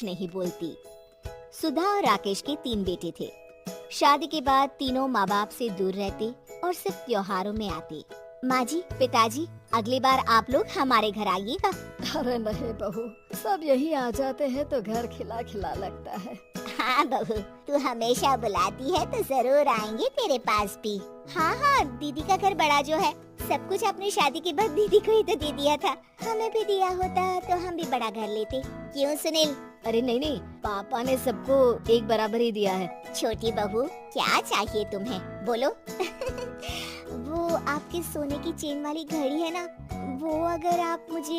कुछ नहीं बोलती। सुधा और राकेश के 3 बेटे थे। शादी के बाद तीनों माँ बाप से दूर रहते और सिर्फ त्योहारों में आते। माँ जी, पिताजी, अगली बार आप लोग हमारे घर आइएगा। अरे नहीं बहू, सब यही आ जाते हैं तो घर खिला खिला लगता है। हाँ बहू, तू हमेशा बुलाती है तो जरूर आएंगे तेरे पास भी। हाँ हाँ, दीदी का घर बड़ा जो है, सब कुछ अपनी शादी के बाद दीदी को ही तो दे दिया था। हमें भी दिया होता तो हम भी बड़ा घर लेते। क्यों सुनील? अरे नहीं, पापा ने सबको एक बराबर ही दिया है। छोटी बहू, क्या चाहिए तुम्हें, बोलो। वो आपके सोने की चेन वाली घड़ी है ना, वो अगर आप मुझे,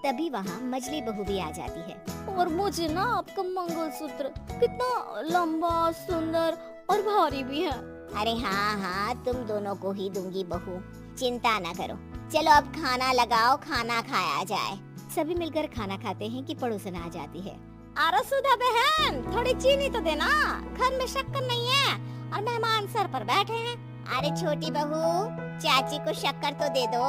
तभी वहाँ मछली बहू भी आ जाती है। और मुझे ना आपका मंगलसूत्र कितना लंबा, सुंदर और भारी भी है। अरे हाँ हाँ, तुम दोनों को ही दूंगी बहू, चिंता ना करो। चलो अब खाना लगाओ, खाना खाया जाए। सभी मिलकर खाना खाते हैं कि पड़ोसन आ जाती है। अरे सुधा बहन, थोड़ी चीनी तो देना, घर में शक्कर नहीं है और मेहमान सर पर बैठे हैं। अरे छोटी बहू, चाची को शक्कर तो दे दो।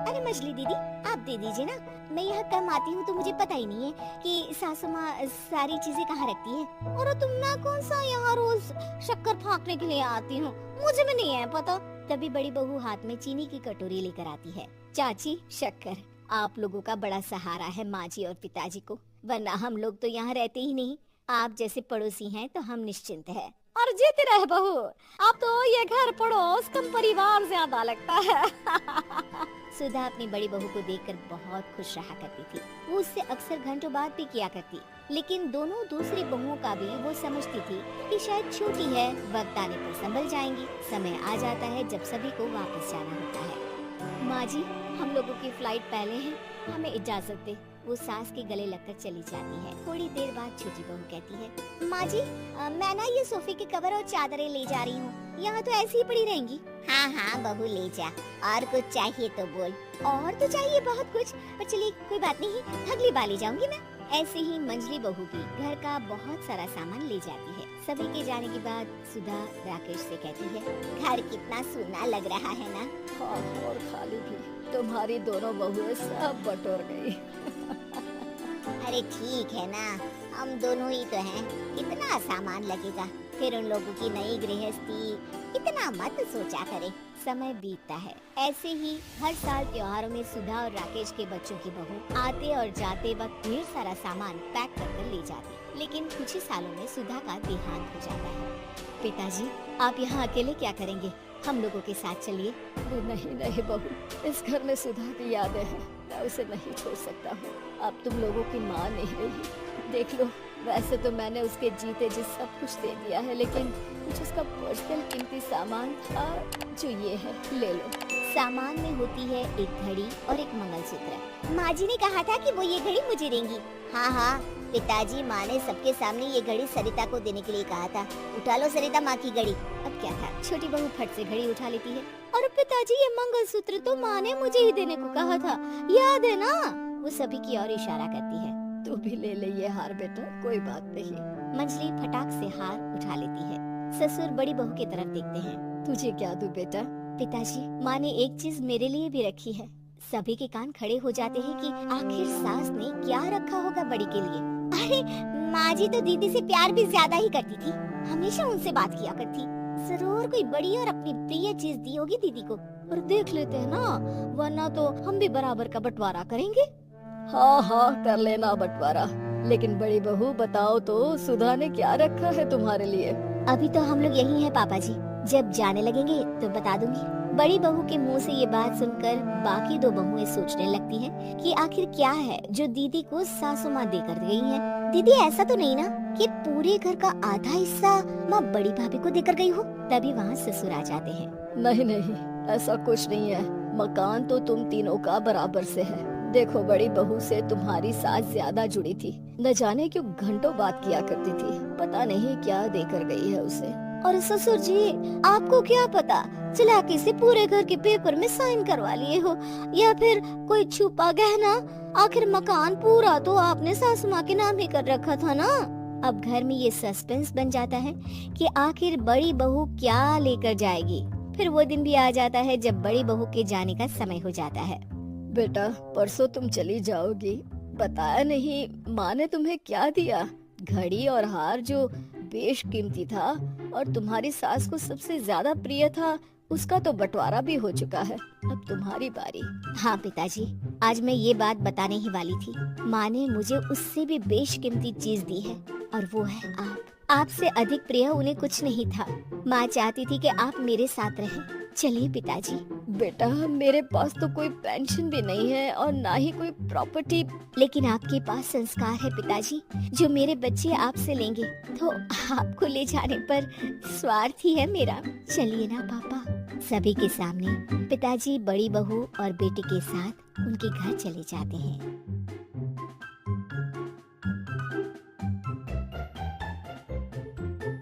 अरे मछली दीदी, आप दे दीजिए ना, मैं यहाँ कम आती हूँ तो मुझे पता ही नहीं है कि सासू माँ सारी चीजें कहाँ रखती है। और तुम ना कौन सा यहाँ रोज शक्कर फाँकने के लिए आती हो, मुझे भी नहीं है पता। तभी बड़ी बहू हाथ में चीनी की कटोरी लेकर आती है। चाची, शक्कर आप लोगों का बड़ा सहारा है माँ जी और पिताजी को, वरना हम लोग तो यहाँ रहते ही नहीं। आप जैसे पड़ोसी हैं तो हम निश्चिंत है। और जीते रहे बहू, अब तो ये घर पड़ोस कम परिवार ज्यादा लगता है। सुधा अपनी बड़ी बहू को देखकर बहुत खुश रहा करती थी। वो उससे अक्सर घंटों बात भी किया करती, लेकिन दोनों दूसरी बहुओं का भी वो समझती थी कि शायद छोटी है, वक्त आने पर संभल जाएंगी। समय आ जाता है जब सभी को वापस जाना होता है। माँ जी, हम लोगों की फ्लाइट पहले है, हमें इजाजत दे। वो सास के गले लगकर चली जाती है। थोड़ी देर बाद छोटी बहू कहती है, माँ जी, मैं ना ये सोफे के कवर और चादरें ले जा रही हूँ, यहाँ तो ऐसी ही पड़ी रहेंगी। हाँ हाँ बहू, ले जा, और कुछ चाहिए तो बोल। और तो चाहिए बहुत कुछ, पर चलिए कोई बात नहीं, अगली बार ले जाऊंगी मैं। ऐसे ही मंजली बहू भी घर का बहुत सारा सामान ले जाती है। सभी के जाने के बाद सुधा राकेश से कहती है, घर कितना सूना लग रहा है ना। हाँ, और खाली भी, तुम्हारी दोनों बहुएं सब बटोर गई। अरे ठीक है ना, हम दोनों ही तो हैं, कितना सामान लगेगा, फिर उन लोगों की नई गृहस्थी, इतना मत सोचा करे। समय बीतता है। ऐसे ही हर साल त्योहारों में सुधा और राकेश के बच्चों की बहू आते और जाते वक्त ढेर सारा सामान पैक कर ले जाती, लेकिन कुछ ही सालों में सुधा का देहांत हो जाता है। पिताजी, आप यहाँ अकेले क्या करेंगे, हम लोगों के साथ चलिए। नहीं बहू, इस घर में सुधा की यादें हैं, मैं उसे नहीं छोड़ सकता हूँ। अब तुम लोगों की माँ नहीं रही। देख लो, वैसे तो मैंने उसके जीते जी सब कुछ दे दिया है, लेकिन कुछ उसका पर्सनल कीमती सामान था जो ये है, ले लो। सामान में होती है एक घड़ी और एक मंगलसूत्र। माँ जी ने कहा था कि वो ये घड़ी मुझे देंगी। हाँ हाँ पिताजी, माँ ने सबके सामने ये घड़ी सरिता को देने के लिए कहा था। उठा लो सरिता माँ की घड़ी। अब क्या था, छोटी बहू फट से घड़ी उठा लेती है। और पिताजी, ये मंगलसूत्र तो माँ ने मुझे ही देने को कहा था, याद है ना? वो सभी की ओर इशारा करती है। तू भी ले ले ये हार बेटा, कोई बात नहीं। मंजली फटाक से हार उठा लेती है। ससुर बड़ी बहू की तरफ देखते हैं। तुझे क्या दूं बेटा? पिताजी, माँ ने एक चीज मेरे लिए भी रखी है। सभी के कान खड़े हो जाते हैं कि आखिर सास ने क्या रखा होगा बड़ी के लिए। अरे माँ जी तो दीदी से प्यार भी ज्यादा ही करती थी, हमेशा उनसे बात किया करती। जरूर कोई बड़ी और अपनी प्रिय चीज दी होगी दीदी को। और देख लेते हैं ना, वरना तो हम भी बराबर का बंटवारा करेंगे। हाँ, कर लेना बंटवारा। लेकिन बड़ी बहू, बताओ तो, सुधा ने क्या रखा है तुम्हारे लिए? अभी तो हम लोग यही हैं पापा जी, जब जाने लगेंगे तो बता दूंगी। बड़ी बहू के मुंह से ये बात सुनकर बाकी दो बहुएं सोचने लगती हैं कि आखिर क्या है जो दीदी को सासू माँ देकर गई है। दीदी, ऐसा तो नहीं ना कि पूरे घर का आधा हिस्सा माँ बड़ी भाभी को देकर गई हो? तभी वहाँ ससुर आ जाते हैं। नहीं, ऐसा कुछ नहीं है। मकान तो तुम तीनों का बराबर से है। देखो, बड़ी बहू से तुम्हारी सास ज्यादा जुड़ी थी, न जाने क्यों घंटों बात किया करती थी। पता नहीं क्या देकर गई है उसे। और ससुर जी, आपको क्या पता, चालाकी से पूरे घर के पेपर में साइन करवा लिए हो, या फिर कोई छुपा गहना। आखिर मकान पूरा तो आपने सासू माँ के नाम ही कर रखा था ना। अब घर में ये सस्पेंस बन जाता है कि आखिर बड़ी बहू क्या लेकर जाएगी। फिर वो दिन भी आ जाता है जब बड़ी बहू के जाने का समय हो जाता है। बेटा, परसों तुम चली जाओगी, बताया नहीं माँ ने तुम्हें क्या दिया? घड़ी और हार जो बेशकीमती था और तुम्हारी सास को सबसे ज्यादा प्रिय था, उसका तो बंटवारा भी हो चुका है। अब तुम्हारी बारी। हाँ पिताजी, आज मैं ये बात बताने ही वाली थी। माँ ने मुझे उससे भी बेशकीमती चीज दी है और वो है आप। आपसे अधिक प्रिय उन्हें कुछ नहीं था। माँ चाहती थी कि आप मेरे साथ रहें। चलिए पिताजी। बेटा, मेरे पास तो कोई पेंशन भी नहीं है और ना ही कोई प्रॉपर्टी। लेकिन आपके पास संस्कार है पिताजी, जो मेरे बच्चे आपसे लेंगे, तो आपको ले जाने पर स्वार्थ ही है मेरा। चलिए ना पापा। सभी के सामने पिताजी बड़ी बहू और बेटे के साथ उनके घर चले जाते हैं।